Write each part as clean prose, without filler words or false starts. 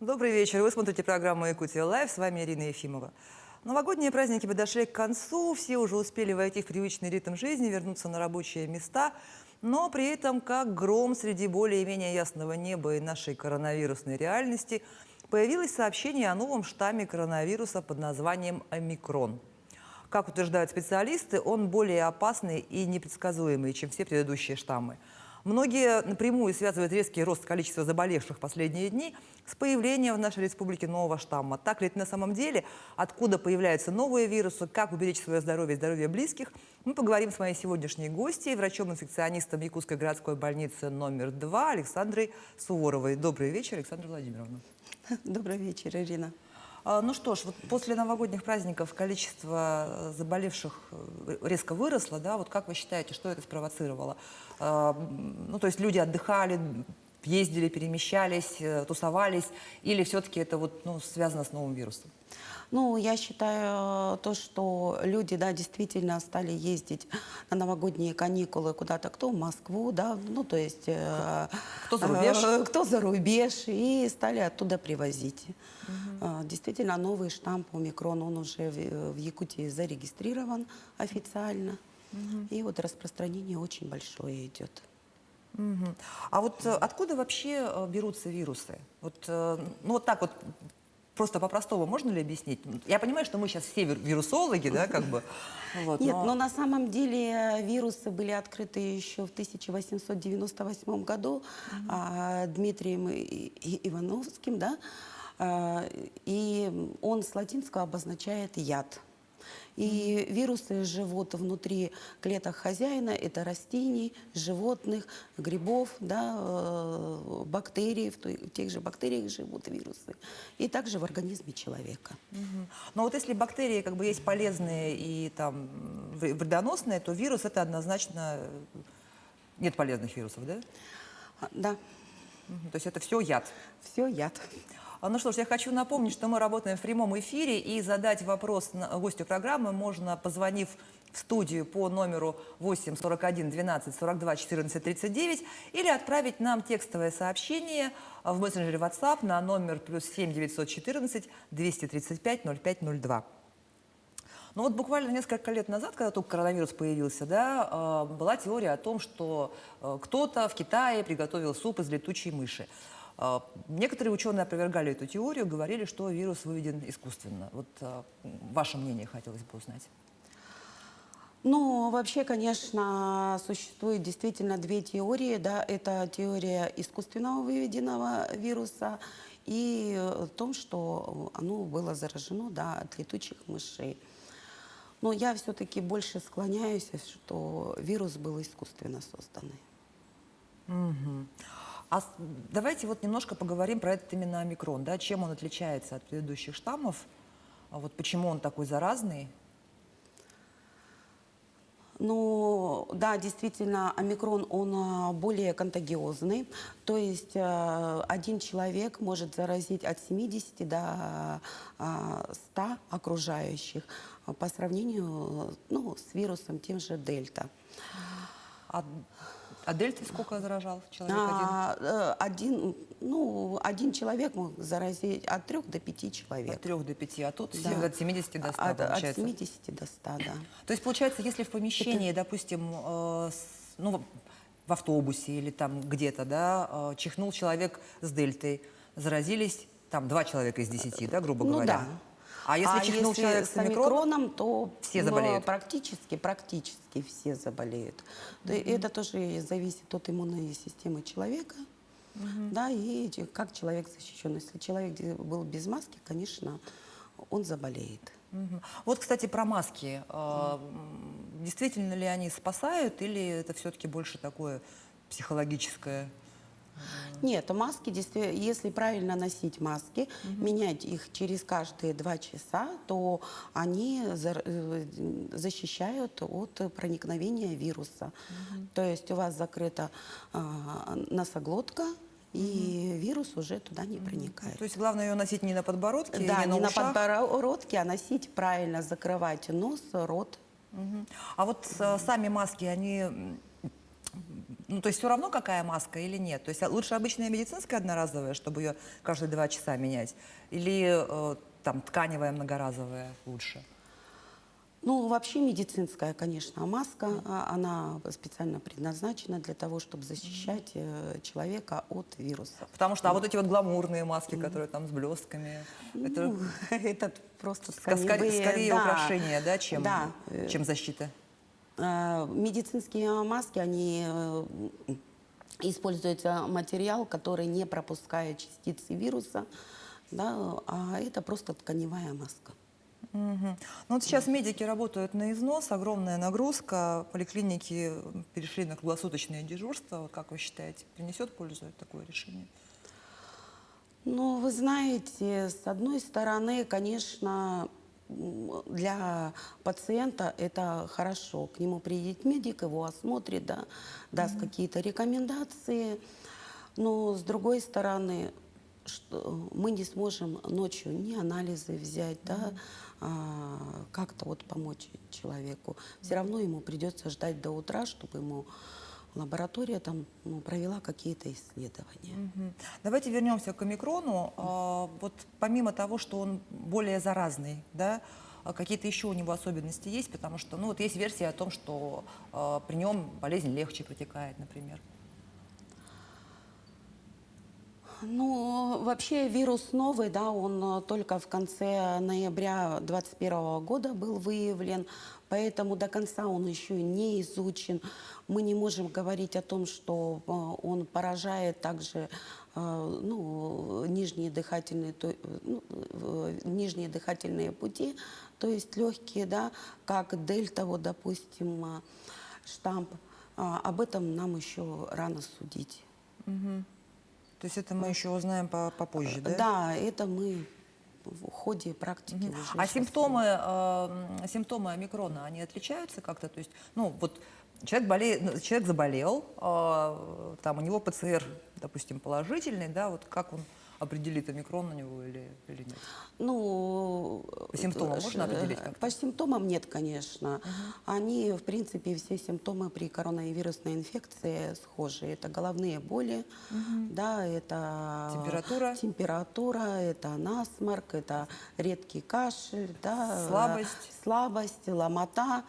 Добрый вечер. Вы смотрите программу «Якутия Лайв». С вами Ирина Ефимова. Новогодние праздники подошли к концу. Все уже успели войти в привычный ритм жизни, вернуться на рабочие места. Но при этом, как гром среди более-менее ясного неба и нашей коронавирусной реальности, появилось сообщение о новом штамме коронавируса под названием «Омикрон». Как утверждают специалисты, он более опасный и непредсказуемый, чем все предыдущие штаммы. Многие напрямую связывают резкий рост количества заболевших в последние дни с появлением в нашей республике нового штамма. Так ли это на самом деле? Откуда появляются новые вирусы? Как уберечь свое здоровье и здоровье близких? Мы поговорим с моей сегодняшней гостьей, врачом-инфекционистом Якутской городской больницы номер 2 Александрой Суворовой. Добрый вечер, Александра Владимировна. Добрый вечер, Ирина. Ну что ж, вот после новогодних праздников количество заболевших резко выросло, да? Вот как вы считаете, что это спровоцировало? Ну, то есть люди отдыхали, ездили, перемещались, тусовались, или все-таки это вот, ну, связано с новым вирусом? Ну, я считаю то, что люди, да, действительно стали ездить на новогодние каникулы куда-то, кто в Москву, да, ну, то есть... Кто за рубеж? Кто за рубеж, и стали оттуда привозить. Действительно, новый штамм омикрон, он уже в Якутии зарегистрирован официально, и вот распространение очень большое идет. А вот откуда вообще берутся вирусы? Вот, ну, вот так вот, просто по-простому можно ли объяснить? Я понимаю, что мы сейчас все вирусологи, да, как бы. Вот, Нет, но на самом деле вирусы были открыты еще в 1898 году Дмитрием Ивановским, да, и он с латинского обозначает яд. И вирусы живут внутри клеток хозяина, это растений, животных, грибов, да, бактерий, в тех же бактериях живут вирусы, и также в организме человека. Но вот если бактерии как бы есть полезные и там вредоносные, то вирус это однозначно нет полезных вирусов, да? Да. То есть это все яд. Все яд. Ну что ж, я хочу напомнить, что мы работаем в прямом эфире, и задать вопрос гостю программы можно, позвонив в студию по номеру 8 41 12 42 14 39, или отправить нам текстовое сообщение в мессенджере WhatsApp на номер +7 914 235 0502. Ну вот буквально несколько лет назад, когда только коронавирус появился, да, была теория о том, что кто-то в Китае приготовил суп из летучей мыши. Некоторые ученые опровергали эту теорию, говорили, что вирус выведен искусственно. Вот ваше мнение хотелось бы узнать. Ну, вообще, конечно, существует действительно две теории. Да, это теория искусственного выведенного вируса и о том, что оно было заражено, да, от летучих мышей. Но я все-таки больше склоняюсь, что вирус был искусственно созданный. А давайте вот немножко поговорим про этот именно омикрон, да, чем он отличается от предыдущих штаммов, вот почему он такой заразный? Ну, да, действительно, омикрон, он более контагиозный, то есть один человек может заразить от 70 до 100 окружающих по сравнению, ну, с вирусом тем же дельта. А дельта сколько заражал человек один? Один человек мог заразить от 3 до 5 человек. От 3 до 5, а тут Да. от 70 до 100 От получается. 70 до 100, да. То есть получается, если в помещении, допустим, ну, в автобусе или там где-то, да, чихнул человек с дельтой, заразились там 2 человека из 10, да, грубо говоря. Да. А если чихнул человек с омикроном, то все заболеют? Практически все заболеют. Это тоже зависит от иммунной системы человека, да, и как человек защищен. Если человек был без маски, конечно, он заболеет. Вот, кстати, про маски. Действительно ли они спасают, или это все-таки больше такое психологическое? Нет, маски, если правильно носить маски, менять их через каждые 2 часа, то они защищают от проникновения вируса. То есть у вас закрыта носоглотка, и вирус уже туда не проникает. То есть главное ее носить не на подбородке, да, не на ушах? подбородке, а носить правильно, закрывать нос, рот. А вот сами маски, они Ну, то есть все равно, какая маска или нет? То есть лучше обычная медицинская одноразовая, чтобы ее каждые 2 часа менять? Или там тканевая многоразовая лучше? Ну, вообще медицинская, конечно, маска, она специально предназначена для того, чтобы защищать человека от вирусов. Потому что, а вот эти вот гламурные маски, которые там с блестками, это Ну, это просто скорее, тканевые, да, украшение, да, да. чем защита? Медицинские маски, они используется материал, который не пропускает частицы вируса, да, а это просто тканевая маска. Мгм. Ну вот сейчас медики работают на износ, огромная нагрузка, поликлиники перешли на круглосуточное дежурство. Вот как вы считаете, принесет пользу такое решение? Ну, вы знаете, с одной стороны, конечно, для пациента это хорошо. К нему приедет медик, его осмотрит, да, даст какие-то рекомендации. Но с другой стороны, мы не сможем ночью ни анализы взять, да, как-то вот помочь человеку. Все равно ему придется ждать до утра, чтобы ему лаборатория там провела какие-то исследования. Мгм. Давайте вернемся к омикрону. Вот помимо того, что он более заразный, да, какие-то еще у него особенности есть, потому что, ну, вот есть версия о том, что при нем болезнь легче протекает, например. Ну, вообще вирус новый, да, он только в конце ноября 2021 года был выявлен, поэтому до конца он еще не изучен. Мы не можем говорить о том, что он поражает также ну, нижние дыхательные пути, то есть легкие, да, как дельта, вот, допустим, штамп. Об этом нам еще рано судить. То есть это мы еще узнаем попозже, да? Да, это мы в ходе практики уже А сейчас симптомы омикрона, они отличаются как-то? То есть, ну, вот человек заболел, там у него ПЦР, допустим, положительный, да, вот как он определит, омикрон у него или нет? Ну, По симптомам можно определить как-то? по симптомам нет, конечно. Они, в принципе, все симптомы при коронавирусной инфекции схожи. Это головные боли, да, это температура, это насморк, это редкий кашель, да, слабость, ломота.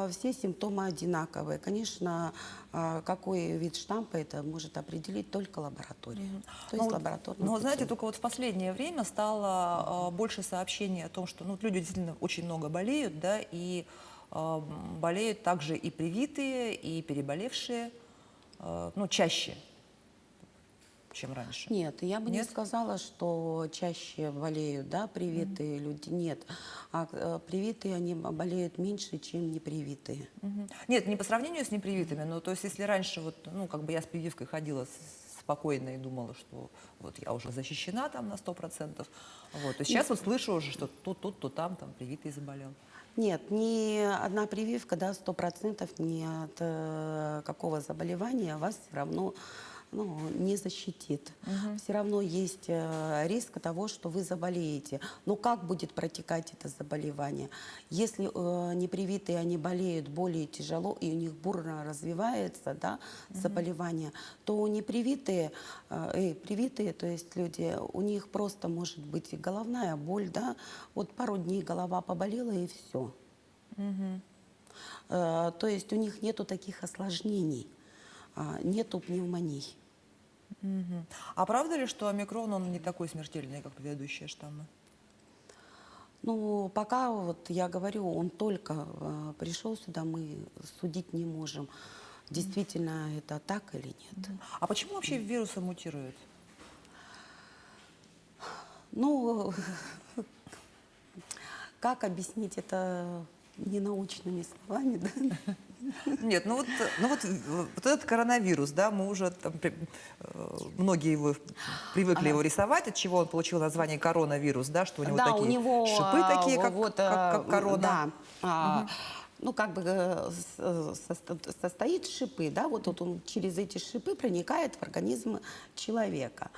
Все симптомы одинаковые. Конечно, какой вид штампа это может определить только лаборатория. То есть лабораторный Но, знаете, путем. только вот в последнее время стало больше сообщений о том, что ну, люди действительно очень много болеют, да, и болеют также и привитые, и переболевшие, ну, чаще, чем раньше. Нет, я бы не Нет? сказала, что чаще болеют, да, привитые люди. Нет, привитые, они болеют меньше, чем непривитые. Нет, не по сравнению с непривитыми, но то есть если раньше вот, ну, как бы я с прививкой ходила спокойно и думала, что вот я уже защищена там на 100%, вот, то сейчас вот слышу уже, что то там привитый заболел. Нет, ни одна прививка, да, 100% ни от какого заболевания вас все равно не защитит. Все равно есть риск того, что вы заболеете. Но как будет протекать это заболевание? Если непривитые, они болеют более тяжело, и у них бурно развивается, да, заболевание, то непривитые, привитые, то есть люди, у них просто может быть и головная боль, да, вот пару дней голова поболела и все. То есть у них нету таких осложнений, нету пневмоний. А правда ли, что омикрон, он не такой смертельный, как предыдущие штаммы? Ну, пока, вот я говорю, он только пришел сюда, мы судить не можем, действительно это так или нет. А почему вообще вирусы мутируют? Ну, как объяснить это ненаучными словами, да? Нет, вот этот коронавирус, да, мы уже там, многие его привыкли его рисовать, от чего он получил название коронавирус, да, что у него Да, такие у него шипы такие, как корона. Да, ну как бы состоит шипы, да, вот он через эти шипы проникает в организм человека.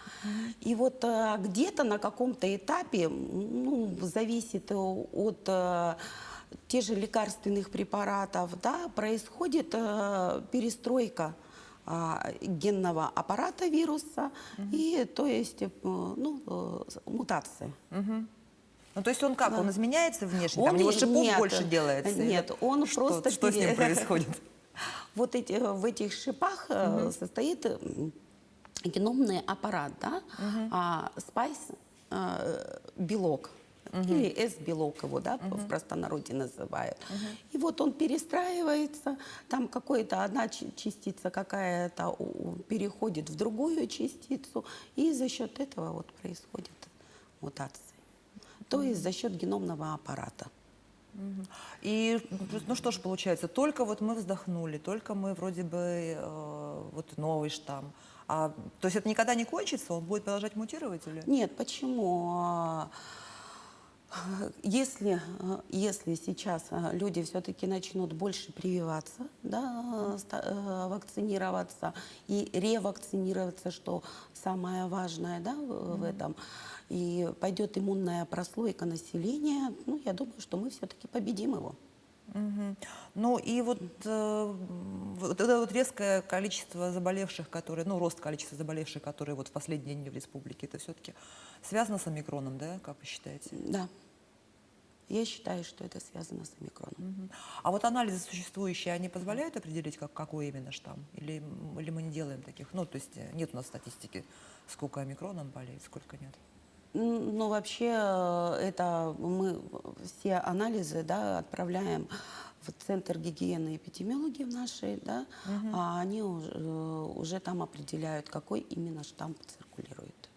И вот где-то на каком-то этапе, ну, зависит от тех же лекарственных препаратов, да, происходит перестройка генного аппарата вируса и, то есть, мутации. Ну, то есть он как? Он изменяется внешне? Там у Он него и- шипов нет, больше делается? или нет, он что, просто Что с ним происходит? Вот в этих шипах состоит геномный аппарат, да, спайс белок. Или S-белок его, да, в простонародье называют. И вот он перестраивается, там одна частица какая-то переходит в другую частицу, и за счет этого вот происходит мутация. То есть за счет геномного аппарата. И, ну что ж, получается, только вот мы вздохнули, только мы вроде бы вот новый штамм. То есть это никогда не кончится? Он будет продолжать мутировать или? Нет, почему? Если сейчас люди все-таки начнут больше прививаться, да, вакцинироваться и ревакцинироваться, что самое важное, да, в этом, и пойдет иммунная прослойка населения, ну, я думаю, что мы все-таки победим его. Ну и вот это вот резкое количество заболевших, рост количества заболевших, которые вот в последние дни в республике, это все-таки связано с омикроном, да, как вы считаете? Да. Я считаю, что это связано с омикроном. А вот анализы существующие, они позволяют определить, какой именно штамм? Или мы не делаем таких? Ну, то есть нет у нас статистики, сколько омикроном болеет, сколько нет? Ну, вообще, это мы все анализы, да, отправляем в Центр гигиены и эпидемиологии в нашей, да, а они уже там определяют, какой именно штамм циркулирует.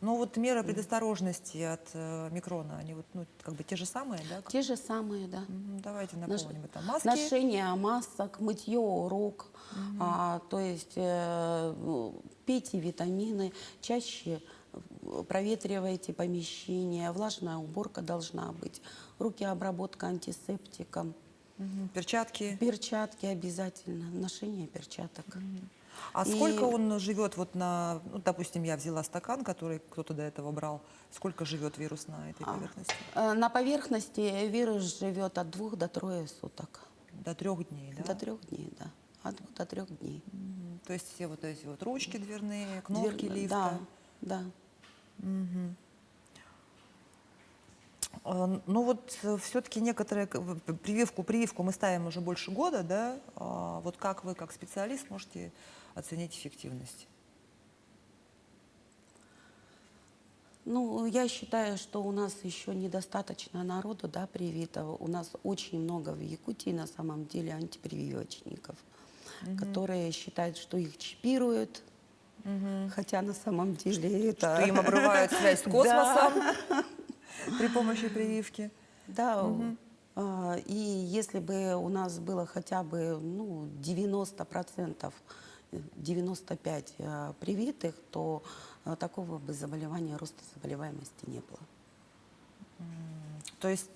Ну вот меры предосторожности от микрона, они вот, как бы те же самые, да? Те же самые, да. Давайте напомним, это маски. Ношение масок, мытье рук, то есть пейте витамины, чаще проветривайте помещение, влажная уборка должна быть, руки обработка антисептиком, Перчатки. перчатки обязательно, ношение перчаток. А И- сколько он живет вот допустим, я взяла стакан, который кто-то до этого брал, сколько живет вирус на этой поверхности? На поверхности вирус живет от 2 до 3 суток. До 3 дней, да? До 3 дней, да. От 2 до 3 дней. То есть все вот эти вот ручки дверные, кнопки Да, лифта. да. Ну вот все-таки некоторые прививку мы ставим уже больше года, да? Вот как вы, как специалист, можете оценить эффективность? Ну, я считаю, что у нас еще недостаточно народу, да, привитого. У нас очень много в Якутии на самом деле антипрививочников, которые считают, что их чипируют, хотя на самом деле это... Что им обрывают связь с космосом при помощи прививки? Да, и если бы у нас было хотя бы 90%, 95% привитых, то такого бы заболевания, роста заболеваемости не было. То есть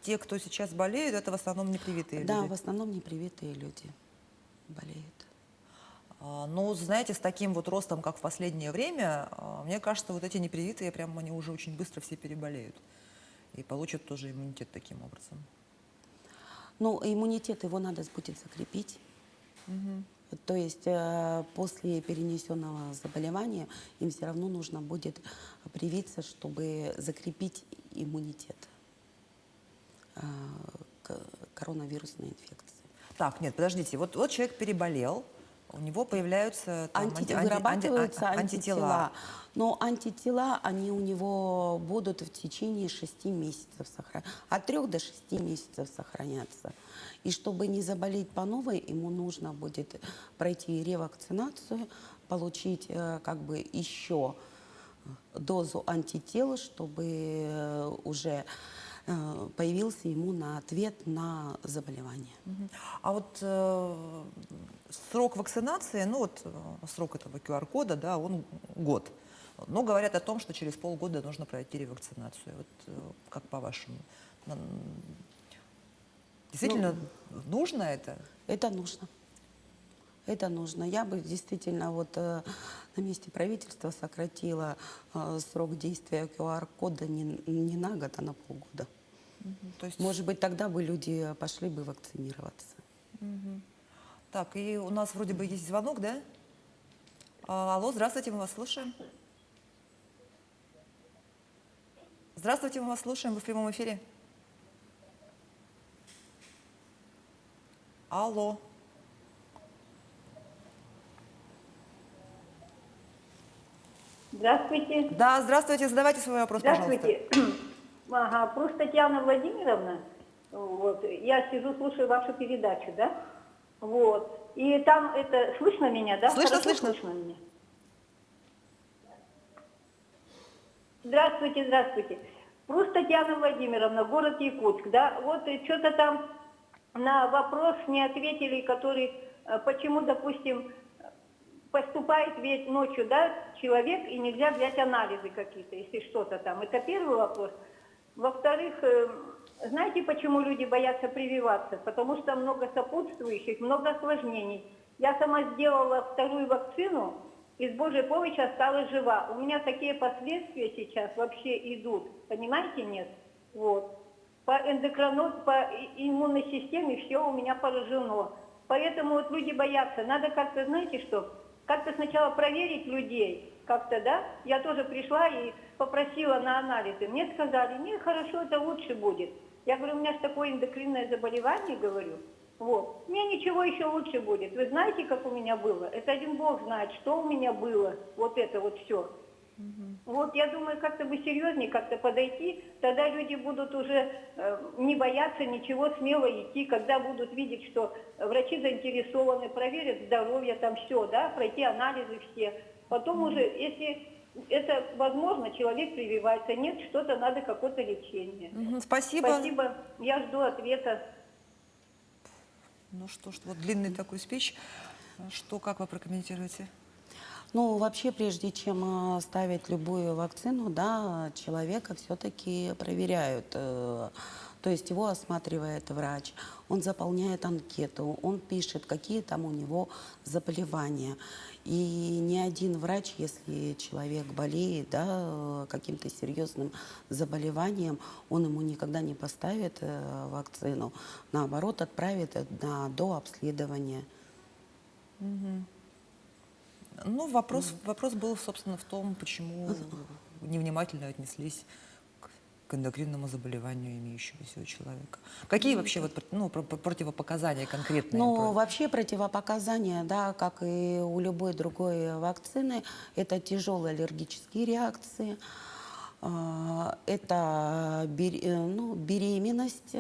те, кто сейчас болеют, это в основном непривитые Да, люди? в основном непривитые люди болеют. Но, знаете, с таким вот ростом, как в последнее время, мне кажется, вот эти непривитые, прям они уже очень быстро все переболеют и получат тоже иммунитет таким образом. Ну, иммунитет его надо будет закрепить. То есть после перенесенного заболевания им все равно нужно будет привиться, чтобы закрепить иммунитет к коронавирусной инфекции. Так, нет, подождите, вот человек переболел, у него появляются там, Вырабатываются антитела. Но антитела, они у него будут в течение 6 месяцев от 3 до 6 месяцев сохраняться. И чтобы не заболеть по новой, ему нужно будет пройти ревакцинацию, получить как бы еще дозу антител, чтобы уже появился иммунный ответ на заболевание. А вот срок вакцинации, срок этого QR-кода, да, он год. Но говорят о том, что через полгода нужно пройти ревакцинацию. Вот как по-вашему? Действительно нужно это? Это нужно. Это нужно. Я бы действительно на месте правительства сократила срок действия QR-кода не на год, а на полгода. То есть, Может быть, тогда бы люди пошли бы вакцинироваться. Так, и у нас вроде бы есть звонок, да? Алло, здравствуйте, мы вас слушаем. Здравствуйте, мы вас слушаем, вы в прямом эфире. Алло. Здравствуйте. Да, здравствуйте, задавайте свой вопрос, пожалуйста. Здравствуйте. Ага, просто Татьяна Владимировна, вот, я сижу, слушаю вашу передачу, да? Вот. И там это, слышно меня, да? Слышно, Хорошо слышно. слышно меня? Здравствуйте, здравствуйте. Просто Татьяна Владимировна, город Якутск, да? Вот что-то там на вопрос не ответили, который, почему, допустим, поступает ведь ночью, да, человек, и нельзя взять анализы какие-то, если что-то там. Это первый вопрос. Во-вторых, знаете, почему люди боятся прививаться? Потому что много сопутствующих, много осложнений. Я сама сделала вторую вакцину, и с Божьей помощью осталась жива. У меня такие последствия сейчас вообще идут. Понимаете, нет? Вот. По эндокрину, по иммунной системе все у меня поражено. Поэтому вот люди боятся. Надо как-то, знаете что, как-то сначала проверить людей, как-то, да? Я тоже пришла и попросила на анализы. Мне сказали, нет, хорошо, это лучше будет. Я говорю, у меня же такое эндокринное заболевание, говорю. Вот. Мне ничего еще лучше будет. Вы знаете, как у меня было? Это один Бог знает, что у меня было. Вот это вот все. Вот я думаю, как-то бы серьезнее как-то подойти, тогда люди будут уже не бояться ничего, смело идти, когда будут видеть, что врачи заинтересованы, проверят здоровье, там все, да, пройти анализы все. Потом уже, если это возможно, человек прививается, нет, что-то надо, какое-то лечение. Спасибо. Спасибо, я жду ответа. Ну что ж, вот длинный такой спич. Что, как вы прокомментируете? Ну, вообще, прежде чем ставить любую вакцину, да, человека все-таки проверяют. То есть его осматривает врач, он заполняет анкету, он пишет, какие там у него заболевания. И ни один врач, если человек болеет, да, каким-то серьезным заболеванием, он ему никогда не поставит вакцину, наоборот, отправит на дообследование. Ну, вопрос был, собственно, в том, почему невнимательно отнеслись к эндокринному заболеванию имеющегося у человека. Какие вообще вот, противопоказания конкретные? Ну, вообще противопоказания, да, как и у любой другой вакцины, это тяжелые аллергические реакции, это беременность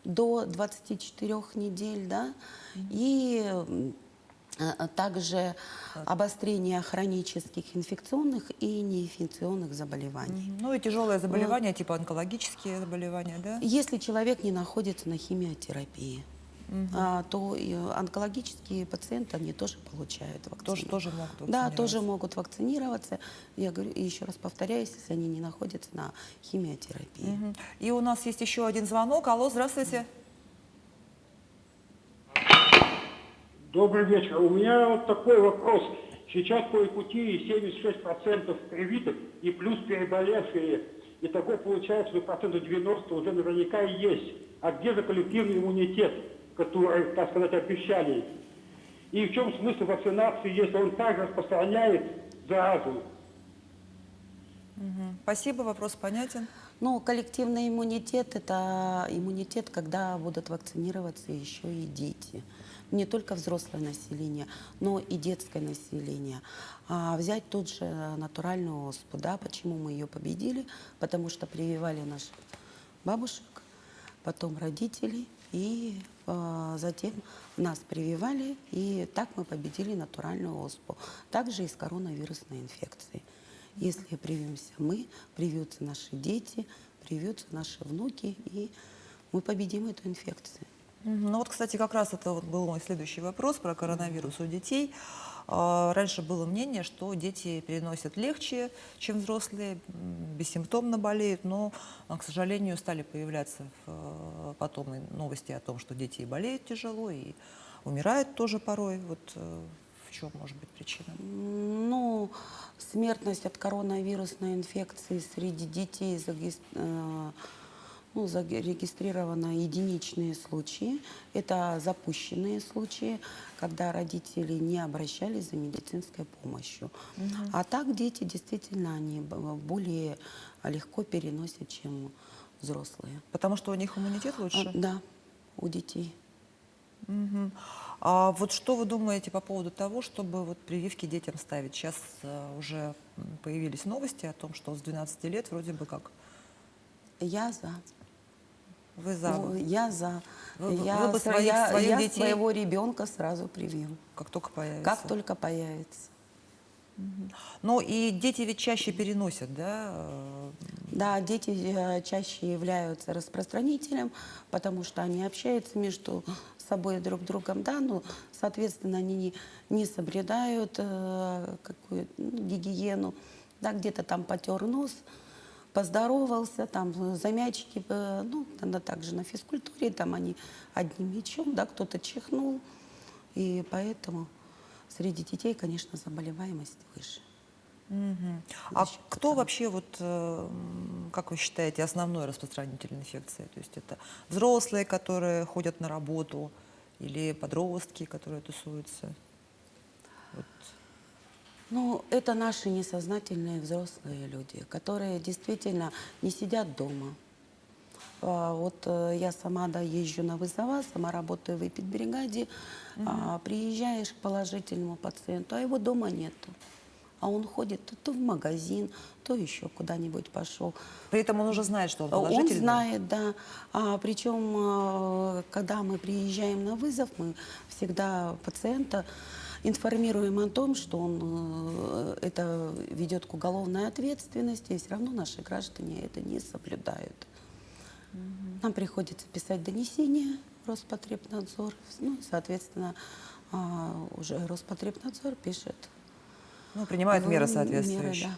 до 24 недель, да, и также обострение хронических инфекционных и неинфекционных заболеваний. Ну и тяжелые заболевания, типа онкологические заболевания, да? Если человек не находится на химиотерапии, то и онкологические пациенты, они тоже получают вакцину. Тоже могут вакцинироваться. Да, тоже могут вакцинироваться. Я говорю, и еще раз повторяюсь, если они не находятся на химиотерапии. И у нас есть еще один звонок. Алло, здравствуйте. Добрый вечер. У меня вот такой вопрос. Сейчас по Якутии 76% привитых и плюс переболевшие. И такое получается, что процентов 90 уже наверняка и есть. А где же коллективный иммунитет, который, так сказать, обещали? И в чем смысл вакцинации, если он также распространяет заразу? Спасибо, вопрос понятен. Ну, коллективный иммунитет – это иммунитет, когда будут вакцинироваться еще и дети. Не только взрослое население, но и детское население. Взять тот же натуральную оспу, да, почему мы ее победили? Потому что прививали наших бабушек, потом родителей, и затем нас прививали, и так мы победили натуральную оспу. Также и с коронавирусной инфекцией. Если привьемся мы, привьются наши дети, привьются наши внуки, и мы победим эту инфекцию. Ну вот, кстати, как раз это вот был мой следующий вопрос про коронавирус у детей. Раньше было мнение, что дети переносят легче, чем взрослые, бессимптомно болеют, но, к сожалению, стали появляться потом новости о том, что дети и болеют тяжело, и умирают тоже порой. Вот в чем может быть причина? Ну, смертность от коронавирусной инфекции среди детей Ну, зарегистрированы единичные случаи. Это запущенные случаи, когда родители не обращались за медицинской помощью. А так дети действительно они более легко переносят, чем взрослые. Потому что у них иммунитет лучше? Да, у детей. Мгм. А вот что вы думаете по поводу того, чтобы вот прививки детям ставить? Сейчас уже появились новости о том, что с 12 лет вроде бы как Я за. вы за. Ну, я за. Вы бы своих детей, своего ребенка сразу привью, как только появится. как только появится. Ну и дети ведь чаще переносят, да? Да, дети чаще являются распространителем, потому что они общаются между собой друг другом, да, ну, соответственно, они не соблюдают гигиену, да, где-то там потер нос, поздоровался, там за мячики, ну, также на физкультуре, там они одним мячом, да, кто-то чихнул, и поэтому среди детей, конечно, заболеваемость выше. А За счет кто этого. вообще, вот, как вы считаете, основной распространитель инфекции? То есть это взрослые, которые ходят на работу, или подростки, которые тусуются? Вот. Ну, это наши несознательные взрослые люди, которые действительно не сидят дома. Вот я сама, да, езжу на вызова, сама работаю в эпидбригаде, приезжаешь к положительному пациенту, а его дома нету. А он ходит то в магазин, то еще куда-нибудь пошел. При этом он уже знает, что он Он положительный. знает, да. Причем, когда мы приезжаем на вызов, мы всегда пациента информируем о том, что он это ведет к уголовной ответственности, и все равно наши граждане это не соблюдают. Нам приходится писать донесение в Роспотребнадзор, ну, соответственно, уже Роспотребнадзор пишет. Ну, принимают меры Меры, соответствующие.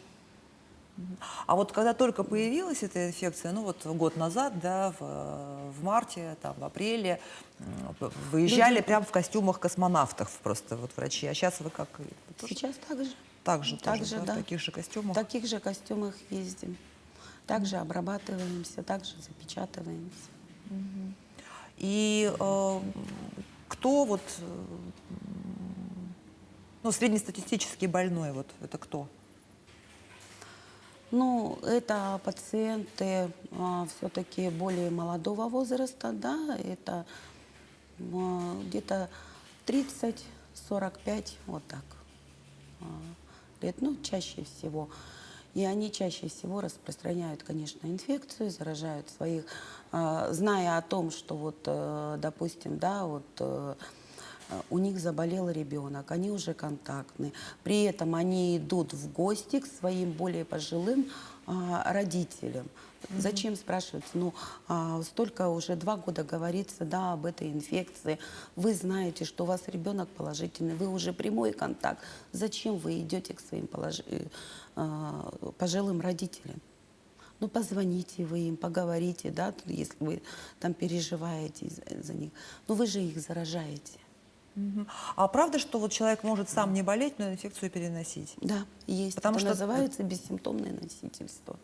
да. А вот когда только появилась эта инфекция, ну вот год назад, да, в марте, там, в апреле, выезжали прям в костюмах космонавтов просто вот врачи. А сейчас вы как? Тоже Сейчас также. так же, Так тоже, же, да, да. в таких же В костюмах? таких же костюмах ездим. Также обрабатываемся, также запечатываемся. И кто вот, ну, среднестатистический больной, вот это кто? Ну, это пациенты все-таки более молодого возраста, да, это где-то 30-45, вот так лет, ну, чаще всего. И они чаще всего распространяют, конечно, инфекцию, заражают своих, зная о том, что вот, допустим, да, вот у них заболел ребенок, они уже контактны. При этом они идут в гости к своим более пожилым родителям. Зачем, спрашивается? Ну, столько уже 2 года говорится, да, об этой инфекции. Вы знаете, что у вас ребенок положительный, вы уже прямой контакт. Зачем вы идете к своим пожилым родителям? Ну, позвоните вы им, поговорите, да, если вы там переживаете за них. Но вы же их заражаете. А правда, что вот человек может сам не болеть, но инфекцию переносить? Да, есть. Потому Это что- называется бессимптомное носительство.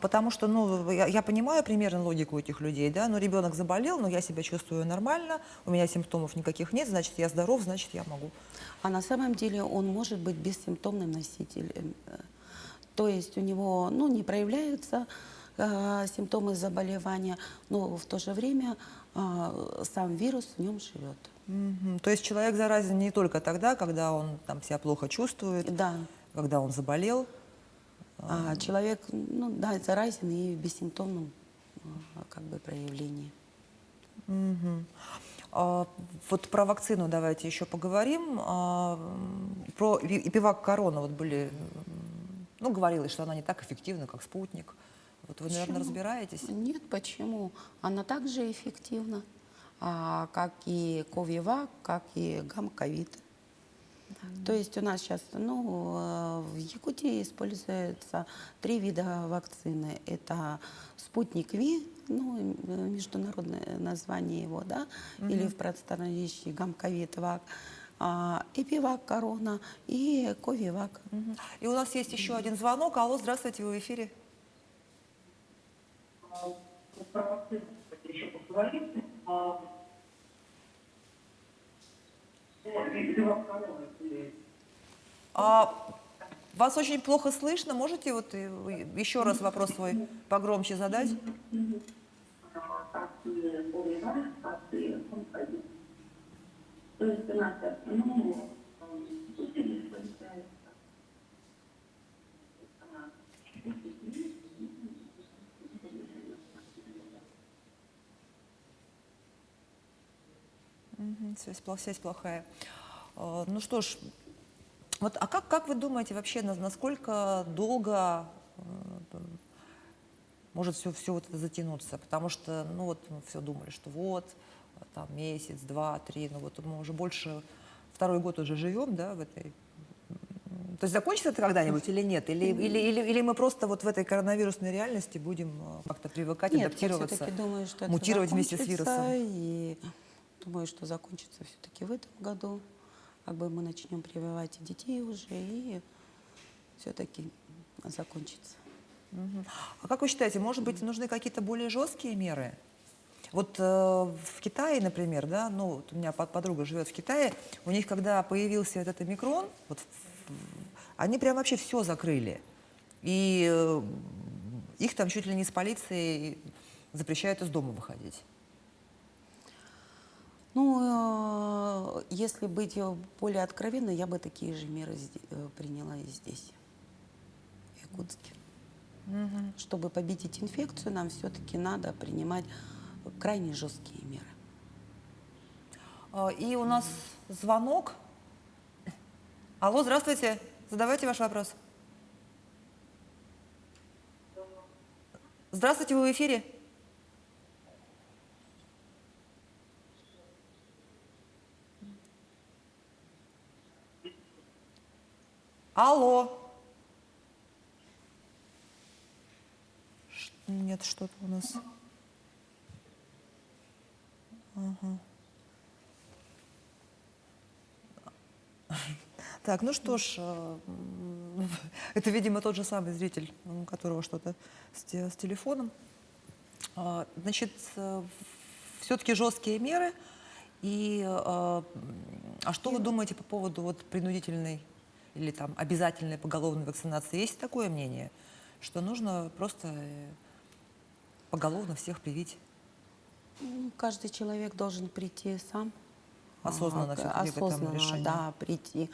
Потому что, ну, я понимаю примерно логику этих людей, да, но ребенок заболел, но я себя чувствую нормально, у меня симптомов никаких нет, значит, я здоров, значит, я могу. А на самом деле он может быть бессимптомным носителем. То есть у него, ну, не проявляются симптомы заболевания, но в то же время сам вирус в нем живет. То есть человек заразен не только тогда, когда он там себя плохо чувствует, Да. когда он заболел. А человек, ну, да, заразен и в бессимптомном как бы проявлении. Вот про вакцину давайте еще поговорим. Про Эпивак Корона вот были, ну, говорилось, что она не так эффективна, как спутник. Вот вы, наверное, Почему? разбираетесь? Нет, почему? Она также эффективна, как и Ковивак, как и Гамковид. То есть у нас сейчас, ну, в Якутии используется 3 вида вакцины. Это спутник Ви, ну, международное название его, да, или в простонародье Гамковид Вак, Эпивак Корона и Ковивак. И у нас есть еще один звонок. Алло, здравствуйте, вы в эфире. еще поговорим. Вас очень плохо слышно. Можете вот еще раз вопрос свой погромче задать? Связь плохая. Ну что ж, вот, а как вы думаете вообще, насколько долго может все вот это затянуться? Потому что, ну вот мы все думали, что вот, там месяц, два, три, ну вот мы уже больше, второй год уже живем, да, в этой... То есть закончится это когда-нибудь или нет? Или мы просто вот в этой коронавирусной реальности будем как-то привыкать, Нет, я адаптироваться, все-таки думаю, что это мутировать вместе с закончится, вирусом? и думаю, что закончится все-таки в этом году. Как бы мы начнем прививать и детей уже, и все-таки закончится. А как вы считаете, может быть, нужны какие-то более жесткие меры? Вот в Китае, например, да, ну, вот у меня подруга живет в Китае, у них, когда появился вот этот омикрон, вот, они прям вообще все закрыли. И их там чуть ли не с полицией запрещают из дома выходить. Ну, если быть более откровенной, я бы такие же меры приняла и здесь, в Якутске. Чтобы победить инфекцию, нам все-таки надо принимать крайне жесткие меры. И у нас звонок. Алло, здравствуйте. Задавайте ваш вопрос. Здравствуйте, вы в эфире. Алло. Нет, что-то у нас. Ага. Так, ну что ж, это, видимо, тот же самый зритель, у которого что-то с телефоном. Значит, все-таки жесткие меры. И, а что вы думаете по поводу вот принудительной или там обязательной поголовной вакцинации? Есть такое мнение, что нужно просто поголовно всех привить? Ну, каждый человек должен прийти сам. Осознанно все-таки к этому решению. Да, прийти.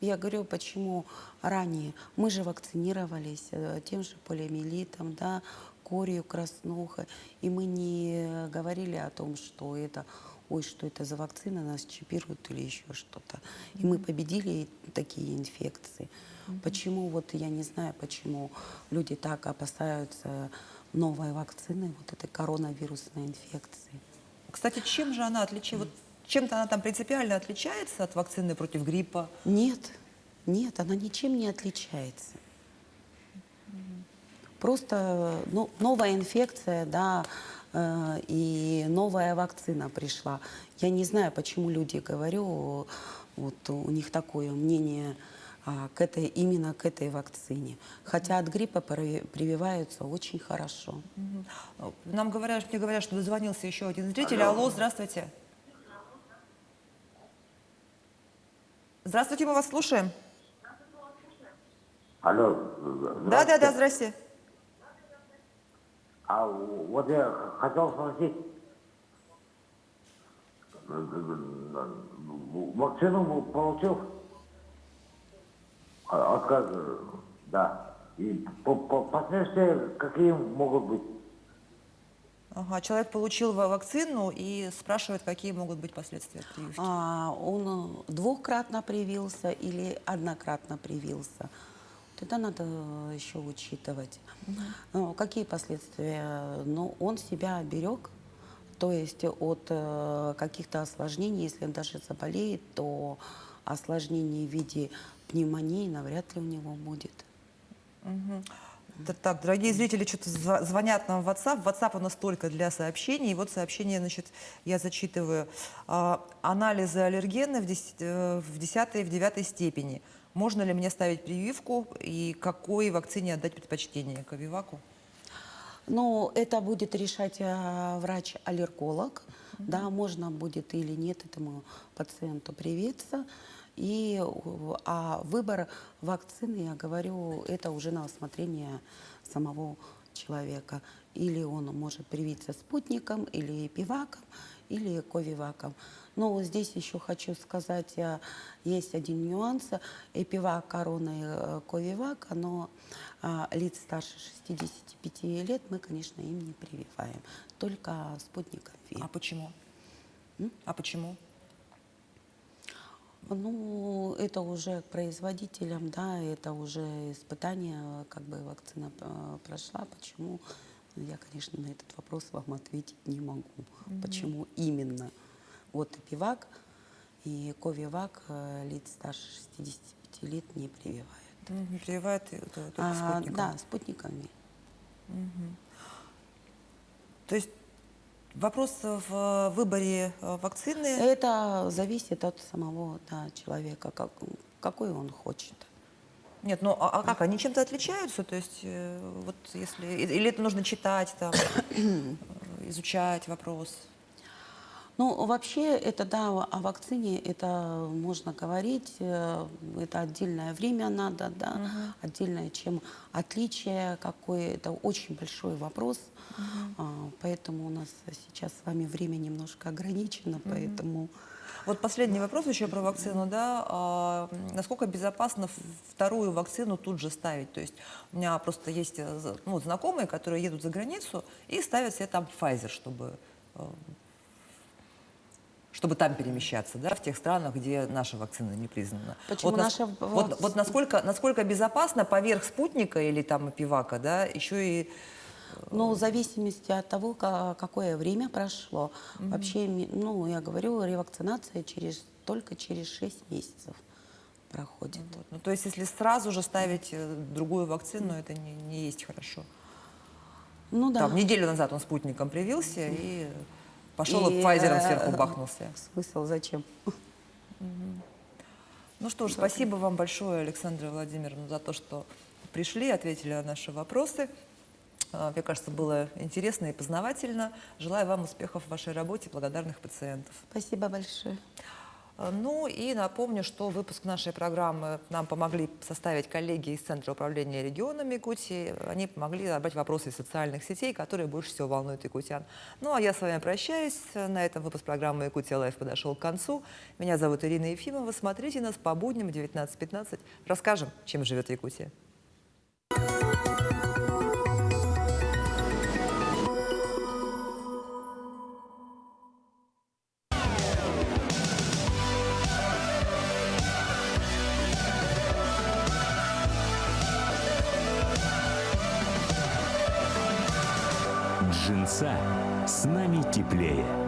Я говорю, почему ранее мы же вакцинировались тем же полиомиелитом, да, корью, краснухой, и мы не говорили о том, что это, ой, что это за вакцина, нас чипируют или еще что-то. И мы победили такие инфекции. Почему, вот я не знаю, почему люди так опасаются новой вакцины, вот этой коронавирусной инфекции. Кстати, чем же она отличается? Вот чем-то она там принципиально отличается от вакцины против гриппа? Нет, нет, она ничем не отличается. Просто новая инфекция, да, и новая вакцина пришла. Я не знаю, почему люди, говорю, вот у них такое мнение именно к этой вакцине. Хотя от гриппа прививаются очень хорошо. Мне говорят, что дозвонился еще один зритель. Алло, здравствуйте. Здравствуйте, мы вас слушаем. Алло, Да, здрасте. А вот я хотел спросить, вакцину получил, отказ, да, и последствия какие могут быть? Ага, человек получил вакцину и спрашивает, какие могут быть последствия от прививки. Он двукратно привился или однократно привился. Вот это надо еще учитывать. Какие последствия? Ну, он себя берег, то есть от каких-то осложнений, если он даже заболеет, то осложнений в виде пневмонии навряд ли у него будет. Так, дорогие зрители, что-то звонят нам в WhatsApp. WhatsApp у нас только для сообщений. И вот сообщение, значит, я зачитываю. Анализы аллергены в 10 и в 9 степени. Можно ли мне ставить прививку и какой вакцине отдать предпочтение? Ковиваку? Ну, это будет решать врач-аллерголог. Да, можно будет или нет этому пациенту привиться. А выбор вакцины, я говорю, это уже на усмотрение самого человека. Или он может привиться спутником, или пиваком, или ковиваком. Но здесь еще хочу сказать, есть один нюанс. Эпивак, корона и ковивак, но лиц старше 65 лет мы, конечно, им не прививаем. Только спутником ВИ. А почему? А почему? Ну, это уже к производителям, да, это уже испытание, как бы вакцина прошла. Почему? Я, конечно, на этот вопрос вам ответить не могу. Почему именно? Вот эпивак и ковивак лиц старше 65 лет не прививают. Не прививают только спутником? Да, спутниками. То есть вопрос в выборе вакцины? Это зависит от самого человека, какой он хочет. Нет, ну а как? Они чем-то отличаются? То есть вот если... Или это нужно читать, там, изучать вопрос? Ну, вообще, это, да, о вакцине, это можно говорить, это отдельное время надо, да, отдельное, чем отличие какое, это очень большой вопрос, поэтому у нас сейчас с вами время немножко ограничено, поэтому... Вот последний вопрос еще про вакцину, да, насколько безопасно вторую вакцину тут же ставить? То есть у меня просто есть знакомые, которые едут за границу и ставят себе там Pfizer, чтобы там перемещаться, да, в тех странах, где наша вакцина не признана. Почему вот насколько безопасно поверх спутника или там пивака, да, еще и... Ну, в зависимости от того, какое время прошло. Вообще, ну, я говорю, ревакцинация только через 6 месяцев проходит. Вот. Ну, то есть, если сразу же ставить другую вакцину, это не есть хорошо. Ну, да. Там неделю назад он спутником привился и пошел и Pfizer'ом сверху бахнулся. Смысл зачем? Ну что ж, спасибо вам большое, Александра Владимировна, за то, что пришли, ответили на наши вопросы. Мне кажется, было интересно и познавательно. Желаю вам успехов в вашей работе, благодарных пациентов. Спасибо большое. Ну и напомню, что выпуск нашей программы нам помогли составить коллеги из Центра управления регионами Якутии. Они помогли задать вопросы из социальных сетей, которые больше всего волнуют якутян. Ну а я с вами прощаюсь. На этом выпуск программы «Якутия Лайв» подошел к концу. Меня зовут Ирина Ефимова. Смотрите нас по будням в 19:15. Расскажем, чем живет Якутия. Джинса с нами теплее.